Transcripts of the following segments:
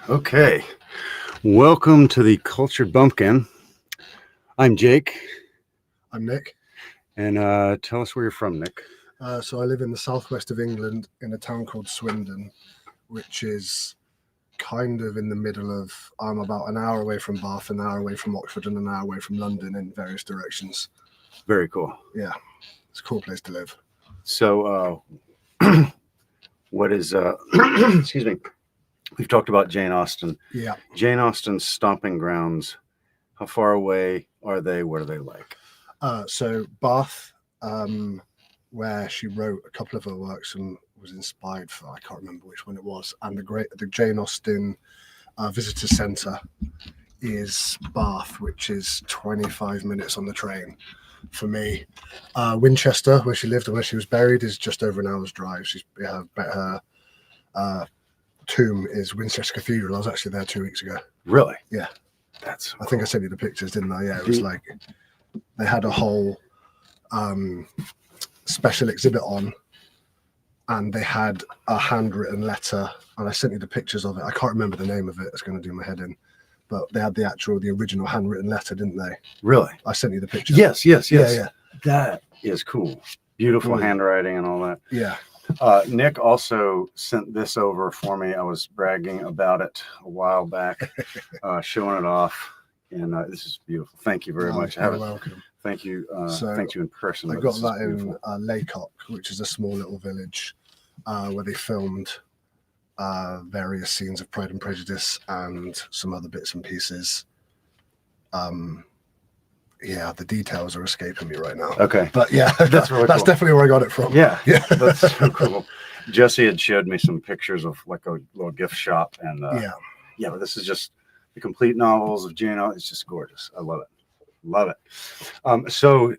Okay. Welcome to the Cultured Bumpkin. I'm Jake. I'm Nick. And tell us where you're from, Nick. So I live in the southwest of England in a town called Swindon, which is kind of in the middle of, I'm about an hour away from Bath, an hour away from Oxford, and an hour away from London in various directions. Very cool. Yeah, it's a cool place to live. So, what is, excuse me, we've talked about Jane Austen. Yeah. Jane Austen's stomping grounds, how far away are they? What are they like? So Bath, where she wrote a couple of her works and was inspired for, I can't remember which one it was, and the Jane Austen Visitor Centre is Bath, which is 25 minutes on the train for me. Winchester, where she lived and where she was buried, is just over an hour's drive. Her tomb is Winchester Cathedral. I was actually there 2 weeks ago. Really? Yeah. That's I think I sent you the pictures, didn't I? Yeah, it was like they had a whole special exhibit on, and they had a handwritten letter, and I sent you the pictures of it. I can't remember the name of it. It's going to do my head in. But they had the original handwritten letter, didn't they? Really? I sent you the pictures. Yes. Yeah. That is cool. Beautiful handwriting and all that. Yeah. Nick also sent this over for me. I was bragging about it a while back, showing it off, and this is beautiful. Thank you very much. You're welcome. Thank you. Thank you in person. I got that in Laycock, which is a small little village where they filmed various scenes of Pride and Prejudice and some other bits and pieces. Yeah, the details are escaping me right now. Okay. But yeah, that's really cool. Definitely where I got it from. Yeah. That's so cool. Jesse had showed me some pictures of like a little gift shop, and but this is just the complete novels of Jane Austen. It's just gorgeous. I love it. So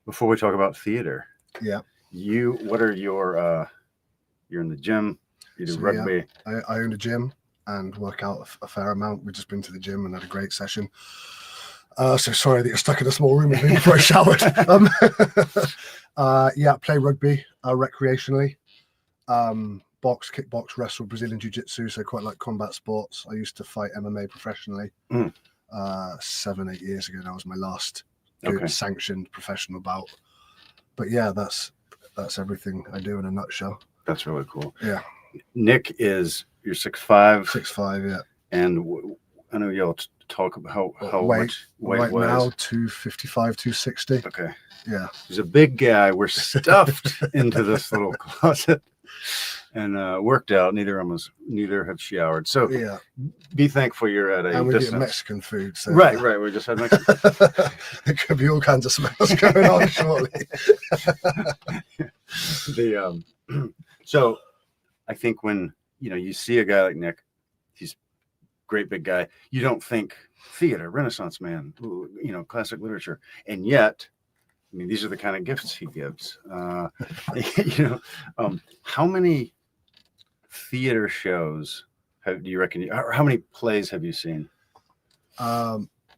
before we talk about theater, what are your you're in the gym, you do rugby. Yeah, I own a gym and work out a fair amount. We've just been to the gym and had a great session. So sorry that you're stuck in a small room with me before I showered. Play rugby recreationally. Box, kickbox, wrestle, Brazilian jiu-jitsu, so quite like combat sports. I used to fight MMA professionally 7-8 years ago. That was my last good sanctioned professional bout. But yeah, that's everything I do in a nutshell. That's really cool. Yeah. Nick you're 6'5". 6'5", yeah. And I know y'all talk about how much weight right was. now, 255, 260. Okay. Yeah. He's a big guy. We're stuffed into this little closet and worked out. Neither have showered. So be thankful you're at a and we distance. get Mexican food. So right. We just had Mexican. It could be all kinds of smells going on shortly. So I think when you see a guy like Nick, he's a great big guy. You don't think theater, Renaissance man, classic literature, and yet, I mean, these are the kind of gifts he gives. How many theater shows do you reckon? Or how many plays have you seen?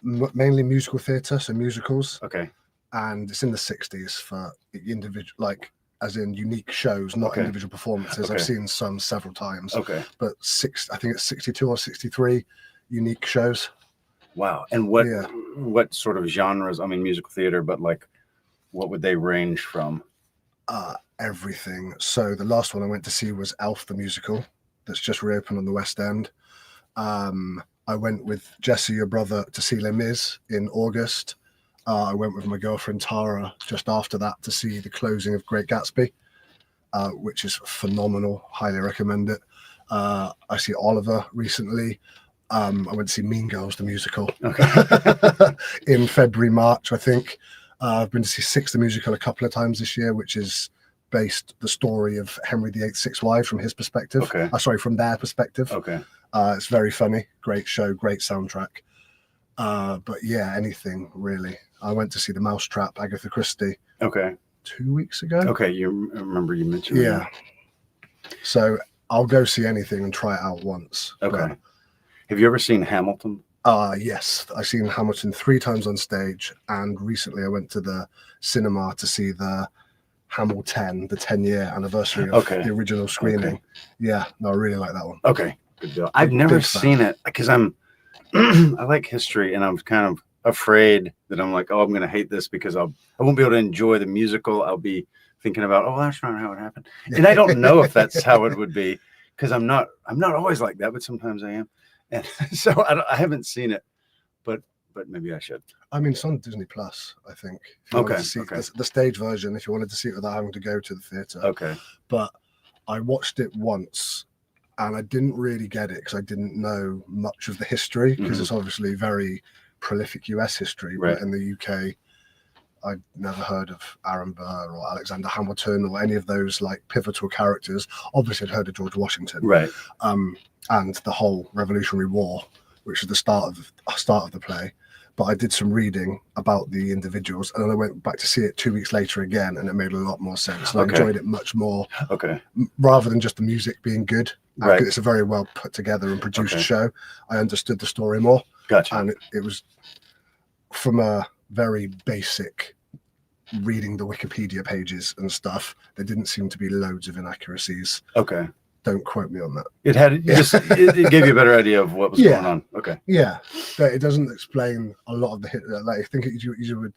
Mainly musical theatre, so musicals. Okay. And it's in the 60s for individual, as in unique shows, not individual performances. I've seen some several times. Okay. But I think it's 62 or 63 unique shows. Wow. And what sort of genres? I mean, musical theater, but what would they range from? Everything. So the last one I went to see was Elf the musical that's just reopened on the West End. I went with Jesse, your brother, to see Les Mis in August. I went with my girlfriend Tara just after that to see the closing of Great Gatsby, which is phenomenal. Highly recommend it. I see Oliver recently. I went to see Mean Girls, the musical, in February, March, I think. I've been to see Six the musical a couple of times this year, which is based the story of Henry VIII's six wives from his perspective. From their perspective. It's very funny. Great show, great soundtrack. But yeah, anything really. I went to see The Mousetrap, Agatha Christie. 2 weeks ago. You remember you mentioned that. So I'll go see anything and try it out once. Have you ever seen Hamilton? Yes, I've seen Hamilton 3 times on stage, and recently I went to the cinema to see the Hamilton, the 10-year anniversary of the original screening. Yeah, no, I really like that one. good deal. I've never seen it because I like history, and I'm kind of afraid that I'm like, oh, I'm going to hate this because I won't be able to enjoy the musical. I'll be thinking about, oh, that's not how it happened, and I don't know if that's how it would be because I'm not always like that, but sometimes I am, and so I haven't seen it, but maybe I should. I mean, it's on Disney Plus, I think. If you wanted to see the stage version, if you wanted to see it without having to go to the theatre. Okay. But I watched it once, and I didn't really get it because I didn't know much of the history, because it's obviously very prolific US history. Right. But in the UK, I'd never heard of Aaron Burr or Alexander Hamilton or any of those like pivotal characters. Obviously, I'd heard of George Washington. Right. And the whole Revolutionary War, which is the start of the play. But I did some reading about the individuals, and then I went back to see it 2 weeks later again, and it made a lot more sense. And I enjoyed it much more. Okay. Rather than just the music being good. Right. It's a very well put together and produced show. I understood the story more. Gotcha. And it was from a very basic reading the Wikipedia pages and stuff. There didn't seem to be loads of inaccuracies. Okay. Don't quote me on that. It gave you a better idea of what was going on. Okay. Yeah, but it doesn't explain a lot of the like. I think you would.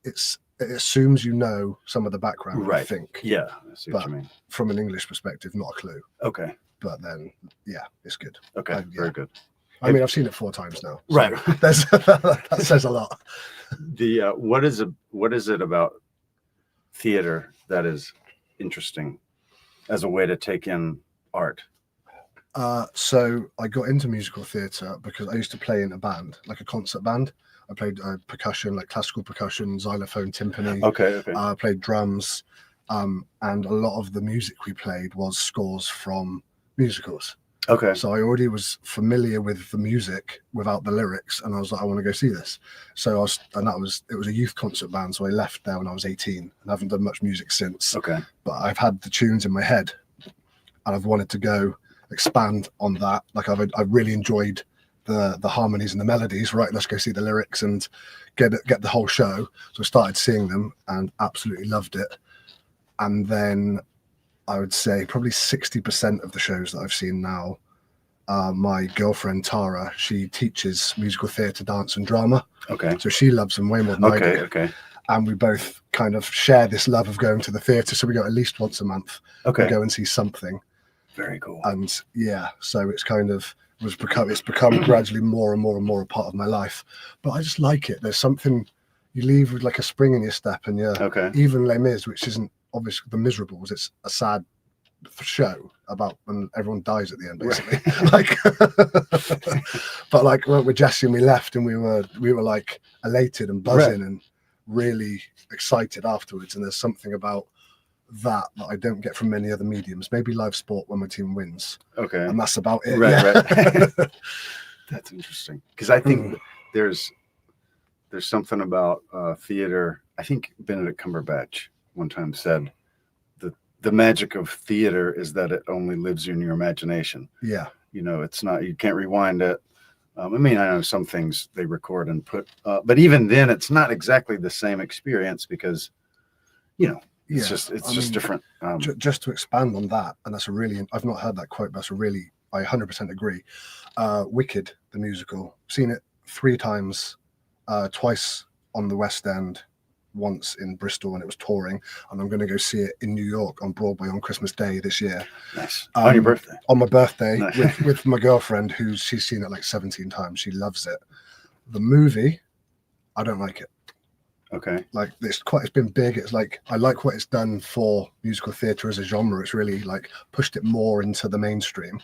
It assumes you know some of the background. Right. I think. Yeah, I see what you mean. From an English perspective, not a clue. Okay. But then, yeah, it's good. Okay. Very good. I mean, I've seen it 4 times now. So right. That says a lot. What is it about theater that is interesting as a way to take in art? So I got into musical theatre because I used to play in a band, like a concert band. I played percussion, like classical percussion, xylophone, timpani. Okay. I played drums, and a lot of the music we played was scores from musicals. Okay. So I already was familiar with the music without the lyrics, and I was like, I want to go see this. So it was a youth concert band. So I left there when I was 18, and I haven't done much music since. Okay. But I've had the tunes in my head, and I've wanted to go expand on that. Like I've really enjoyed the harmonies and the melodies. Right, let's go see the lyrics and get the whole show. So I started seeing them and absolutely loved it. And then I would say probably 60% of the shows that I've seen now, my girlfriend Tara, she teaches musical theatre, dance and drama. Okay. So she loves them way more than I do. Okay. And we both kind of share this love of going to the theatre. So we go at least once a month. Okay. We go and see something. Very cool. And yeah, so it's become gradually more and more and more a part of my life. But I just like it. There's something, you leave with like a spring in your step, and even Les Mis, which isn't obviously the Miserables, it's a sad show about when everyone dies at the end, basically. Right. But like with Jesse and we left, and we were like elated and buzzing and really excited afterwards. And there's something about that I don't get from many other mediums. Maybe live sport when my team wins. Okay. And that's about it. Right. That's interesting. Because I think there's something about theater. I think Benedict Cumberbatch one time said the magic of theater is that it only lives in your imagination. Yeah. It's not, you can't rewind it. I mean, I know some things they record and put, but even then it's not exactly the same experience because, it's just different. Just to expand on that, and that's I've not heard that quote, but I 100% agree. Wicked, the musical, seen it 3 times, twice on the West End, once in Bristol when it was touring, and I'm going to go see it in New York on Broadway on Christmas Day this year. Nice. On your birthday? On my birthday, nice. with my girlfriend, she's seen it like 17 times. She loves it. The movie, I don't like it. Okay. Like it's been big. It's like I like what it's done for musical theatre as a genre. It's really like pushed it more into the mainstream.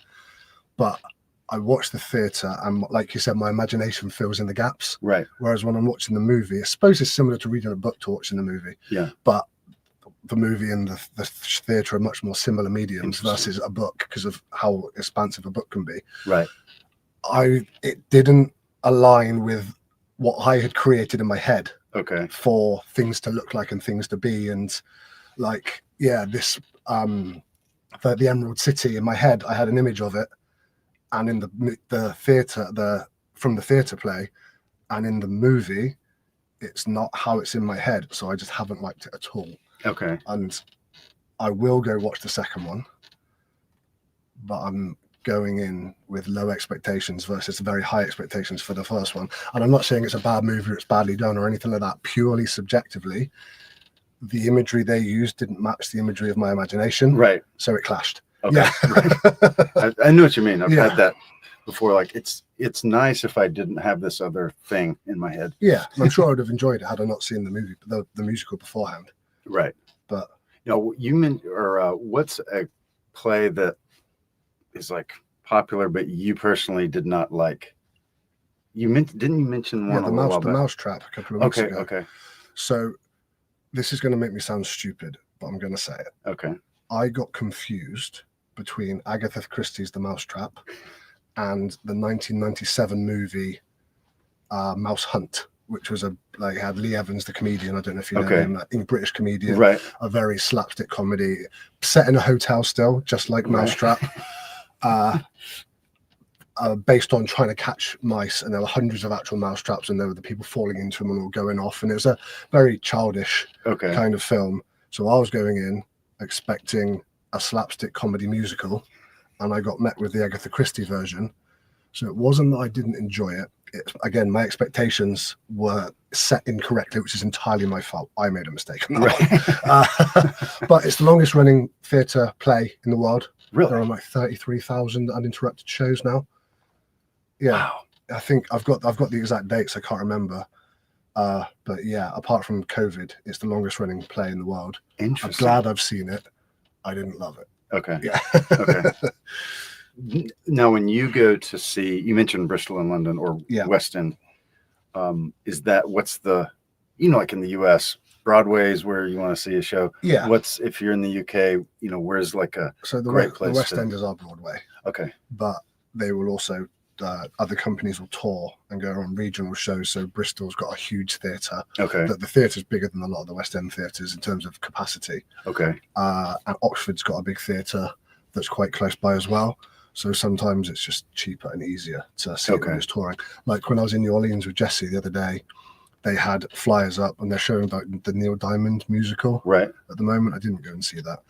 But I watch the theatre and, like you said, my imagination fills in the gaps. Right. Whereas when I'm watching the movie, I suppose it's similar to reading a book to watching the movie. Yeah. But the movie and the theatre are much more similar mediums versus a book because of how expansive a book can be. Right. It didn't align with what I had created in my head. Okay. For things to look like and things to be, and like this the Emerald City in my head, I had an image of it, and in the theatre, from the theatre play, and in the movie, it's not how it's in my head. So I just haven't liked it at all. Okay. And I will go watch the second one, but I'm going in with low expectations versus very high expectations for the first one. And I'm not saying it's a bad movie or it's badly done or anything like that. Purely subjectively, the imagery they used didn't match the imagery of my imagination. Right. So it clashed. Okay. Yeah. I know what you mean. I've had that before. Like it's nice if I didn't have this other thing in my head. Yeah. I'm sure I would have enjoyed it had I not seen the movie, the musical beforehand. Right. But you meant, or what's a play that is like popular, but you personally did not like? Didn't you mention one? The Mousetrap a couple of weeks ago. Okay. So this is going to make me sound stupid, but I'm going to say it. Okay. I got confused between Agatha Christie's The Mousetrap and the 1997 movie Mouse Hunt, which was had Lee Evans, the comedian. I don't know if you know him, a British comedian, right? A very slapstick comedy set in a hotel still, just like Mousetrap, based on trying to catch mice. And there were hundreds of actual mousetraps, and there were the people falling into them and all going off. And it was a very childish kind of film. So I was going in expecting a slapstick comedy musical, and I got met with the Agatha Christie version. So it wasn't that I didn't enjoy it. Again, my expectations were set incorrectly, which is entirely my fault. I made a mistake on that one. But it's the longest running theatre play in the world. Really? There are like 33,000 uninterrupted shows now. Yeah. Wow. I think I've got the exact dates. I can't remember. But yeah, apart from COVID, it's the longest running play in the world. Interesting. I'm glad I've seen it. I didn't love it. Okay. Yeah. Okay. Now, when you go to see, you mentioned Bristol and London or West End. Is that what's the, like in the US, Broadway is where you want to see a show. Yeah. What's if you're in the UK, where's like a great place? The West End is our Broadway. Okay. But they will also other companies will tour and go on regional shows. So Bristol's got a huge theatre. Okay. The theatre's bigger than a lot of the West End theatres in terms of capacity. Okay. And Oxford's got a big theatre that's quite close by as well. So sometimes it's just cheaper and easier to see when it's touring. Like when I was in New Orleans with Jesse the other day, they had flyers up and they're showing about the Neil Diamond musical. Right. At the moment, I didn't go and see that.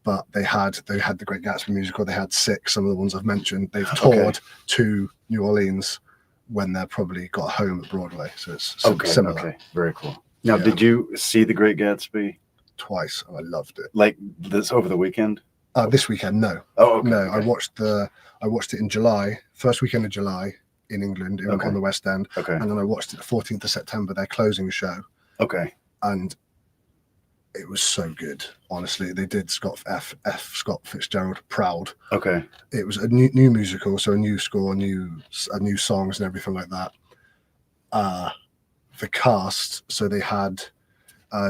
But they had the Great Gatsby musical. They had 6, some of the ones I've mentioned. They've toured to New Orleans when they're probably got a home at Broadway. So it's similar. Okay, very cool. Now, did you see The Great Gatsby? Twice, and I loved it. Like this over the weekend? This weekend, no. Oh, okay. No, okay. I watched it in July, first weekend of July in England on the West End. Okay. And then I watched it the 14th of September, their closing show. Okay. And it was so good, honestly. They did Scott Fitzgerald proud. Okay. It was a new musical, so a new score, new songs and everything like that. The cast, so they had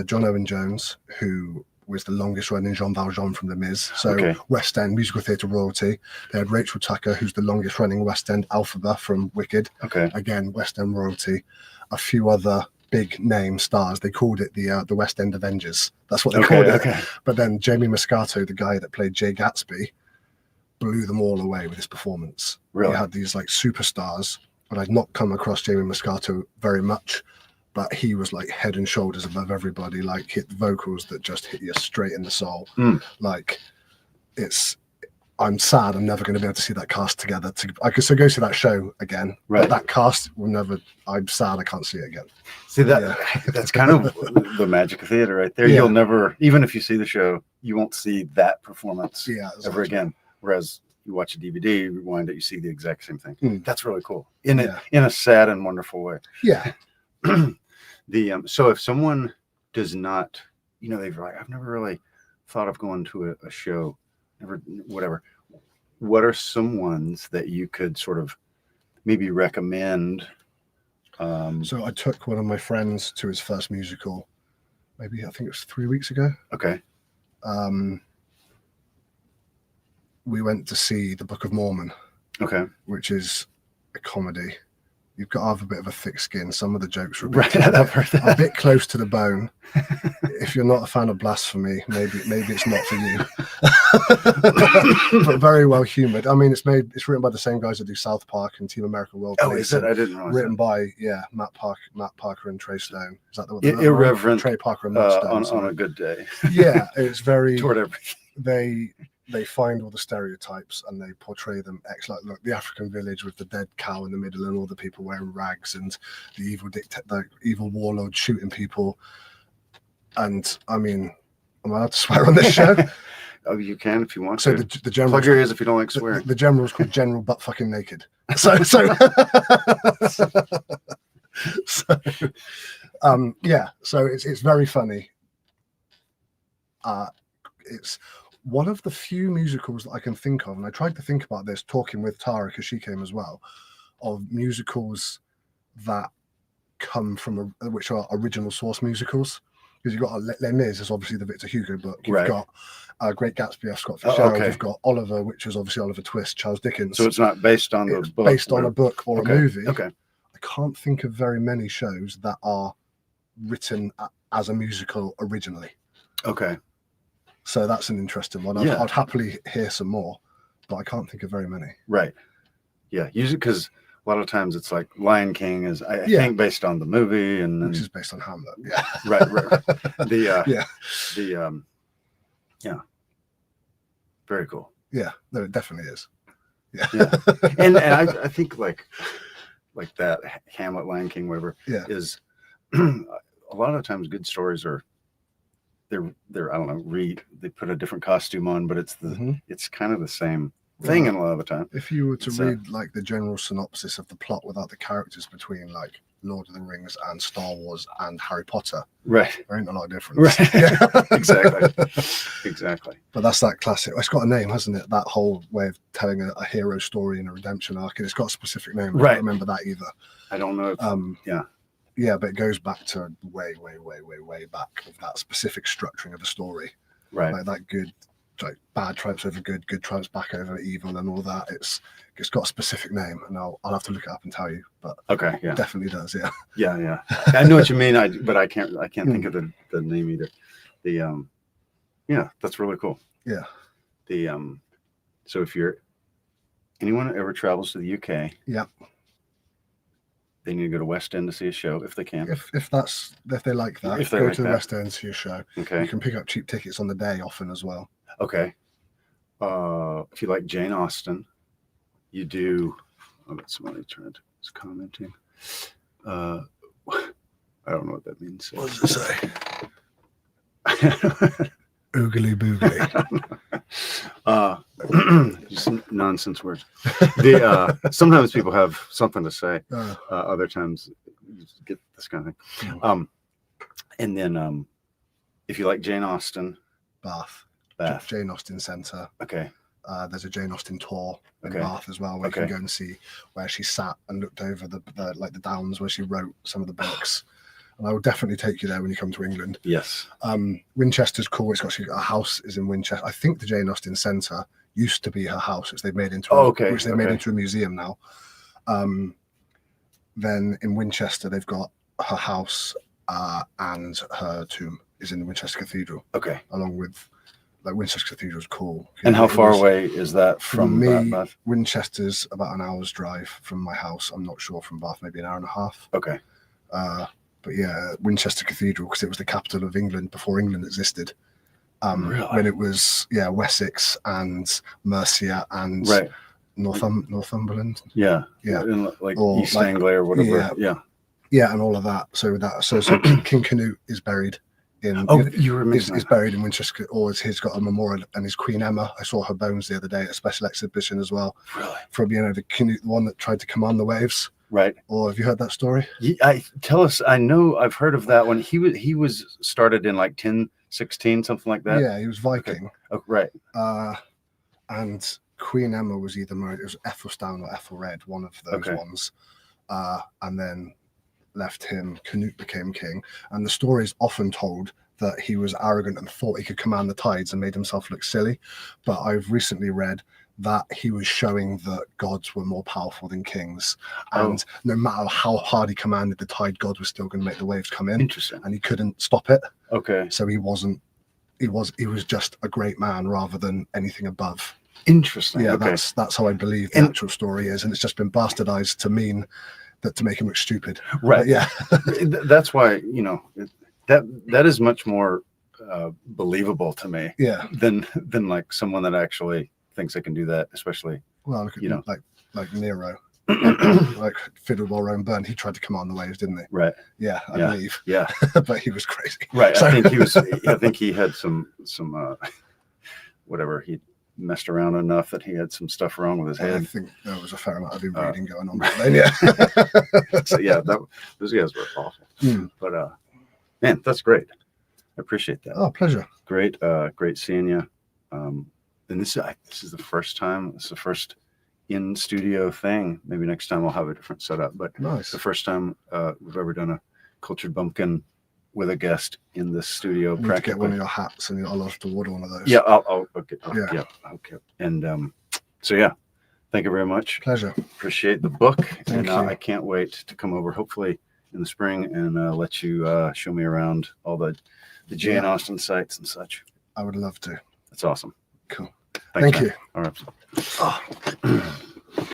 John Owen Jones, who was the longest running Jean Valjean from Les Mis, so West End musical theatre royalty. They had Rachel Tucker, who's the longest running West End Elphaba from Wicked. Okay. Again, West End royalty. A few other big name stars. They called it the West End Avengers. That's what they called it. Okay. But then Jamie Moscato, the guy that played Jay Gatsby, blew them all away with his performance. Really? He had these like superstars, but I'd not come across Jamie Moscato very much. But he was like head and shoulders above everybody, like hit vocals that just hit you straight in the soul. Like I'm sad I'm never going to be able to see that cast together. I could still go see that show again, but that cast will never, I'm sad I can't see it again. See that's kind of the magic of theater right there. You'll never, even if you see the show, you won't see that performance ever again. Whereas you watch a DVD, rewind it, you see the exact same thing. That's really cool in a sad and wonderful way. Yeah. So if someone does not, they've like, I've never really thought of going to a show, never, whatever. What are some ones that you could sort of maybe recommend? So I took one of my friends to his first musical, maybe I think it was 3 weeks ago. Okay. We went to see The Book of Mormon. Okay. Which is a comedy. You've got to have a bit of a thick skin. Some of the jokes are a bit close to the bone. If you're not a fan of blasphemy, maybe it's not for you. But very well humored. I mean, it's written by the same guys that do South Park and Team America World Police. Is it? I didn't know. Written by Matt Parker and Trey Stone. Is that the one? Irreverent. Trey Parker and Matt Stone. On a good day. Yeah, it's very toward everything. they find all the stereotypes and they portray them like, look, the African village with the dead cow in the middle and all the people wearing rags and the evil warlord shooting people. And I mean, am I allowed to swear on this show? Oh, you can if you want so to. The general plug your ears if you don't like swearing. The general's called General Butt Fucking Naked. So yeah, so it's very funny. It's one of the few musicals that I can think of, and I tried to think about this talking with Tara because she came as well, of musicals that come from which are original source musicals. Because you've got Les Mis is obviously the Victor Hugo book. You've got Great Gatsby, F. Scott Fitzgerald. Okay. You've got Oliver, which is obviously Oliver Twist, Charles Dickens. So it's not based on the book. Based on a book or a movie. Okay. I can't think of very many shows that are written as a musical originally. Okay. So that's an interesting one. I'd happily hear some more, but I can't think of very many. Right. Yeah. Usually because a lot of times it's like Lion King is, I think, based on the movie, and then, which is based on Hamlet. Yeah. Right. Yeah. Very cool. Yeah. No, it definitely is. Yeah. And I think like that Hamlet, Lion King, whatever, is a lot of times good stories are they're I don't know, they put a different costume on, but it's it's kind of the same thing in a lot of the time. If you were to read like the general synopsis of the plot without the characters between like Lord of the Rings and Star Wars and Harry Potter, right, there ain't a lot of difference. Right. Exactly. But that's that classic. It's got a name, hasn't it? That whole way of telling a hero story and a redemption arc, and it's got a specific name. I don't remember that either. I don't know. Yeah, but it goes back to way back of that specific structuring of a story. Right. Like that good, like bad triumphs over good triumphs back over evil, and all that. It's got a specific name, and I'll have to look it up and tell you. But it definitely does. Yeah. I know what you mean. But I can't think of the name either. That's really cool. Yeah. So if anyone ever travels to the UK, they need to go to West End to see a show if they can. If they like that, go to the West End to see a show. Okay. You can pick up cheap tickets on the day often as well. Okay. If you like Jane Austen, you do. Oh, that's somebody is commenting. I don't know what that means. What does it say? Oogly boogly. Just nonsense words. Sometimes people have something to say. Other times you just get this kind of thing. And then if you like Jane Austen, Bath. Jane Austen Centre. Okay. There's a Jane Austen tour in Bath as well, where you can go and see where she sat and looked over the downs where she wrote some of the books. And I will definitely take you there when you come to England. Yes. Winchester's cool. It's got a house is in Winchester. I think the Jane Austen Centre used to be her house, which they've made into made into a museum now. Then in Winchester, they've got her house and her tomb is in the Winchester Cathedral. Okay. Along with Winchester Cathedral is cool. And how far away is that from Bath? Winchester's about an hour's drive from my house. I'm not sure from Bath, maybe an hour and a half. Okay. But yeah, Winchester Cathedral, because it was the capital of England before England existed. Really? When it was Wessex and Mercia and Northumberland. Yeah. Or East Anglia or whatever. Yeah, and all of that. So King Canute is buried in. You were mentioning is buried in Winchester, or he's got a memorial, and his Queen Emma. I saw her bones the other day at a special exhibition as well. Really? From the Canute, the one that tried to command the waves. Right. Or have you heard that story? Tell us. I know I've heard of that one. He was started in like 1016, something like that. Yeah, he was Viking. Okay. Oh, right. And Queen Emma was either married. It was Ethelstan or Ethelred, one of those ones. And then left him. Canute became king. And the story is often told that he was arrogant and thought he could command the tides and made himself look silly. But I've recently read that he was showing that gods were more powerful than kings, and no matter how hard he commanded the tide, God was still going to make the waves come in. Interesting. And he couldn't stop it. Okay. So he was just a great man rather than anything above. Interesting. Yeah, that's how I believe the actual story is, and it's just been bastardized to mean that to make him look stupid. Right. But yeah. That's why that is much more believable to me. Yeah. Than like someone that actually thinks they can do that, especially. Well, look at, you know, like Nero, like Fiddle While Rome Burned. He tried to command the waves, didn't he? Right. Yeah, I believe. Yeah. But he was crazy. Right. So, I think he had some whatever, he messed around enough that he had some stuff wrong with his head. I think there was a fair amount of reading going on then. Yeah. So yeah, those guys were awful. But man, that's great. I appreciate that. Oh, pleasure. Great seeing you. And this is the first time. It's the first in studio thing. Maybe next time I'll have a different setup. But Nice. the first time we've ever done a Cultured Bumpkin with a guest in the studio. You need to get one of your hats, and I'll have to order one of those. Yeah, okay. Yeah. Okay. And so yeah, thank you very much. Pleasure. Appreciate the book. Thank you. I can't wait to come over, hopefully in the spring, and let you show me around all the Jane Austen sites and such. I would love to. That's awesome. Cool. Thanks, Thank you. All right. Oh.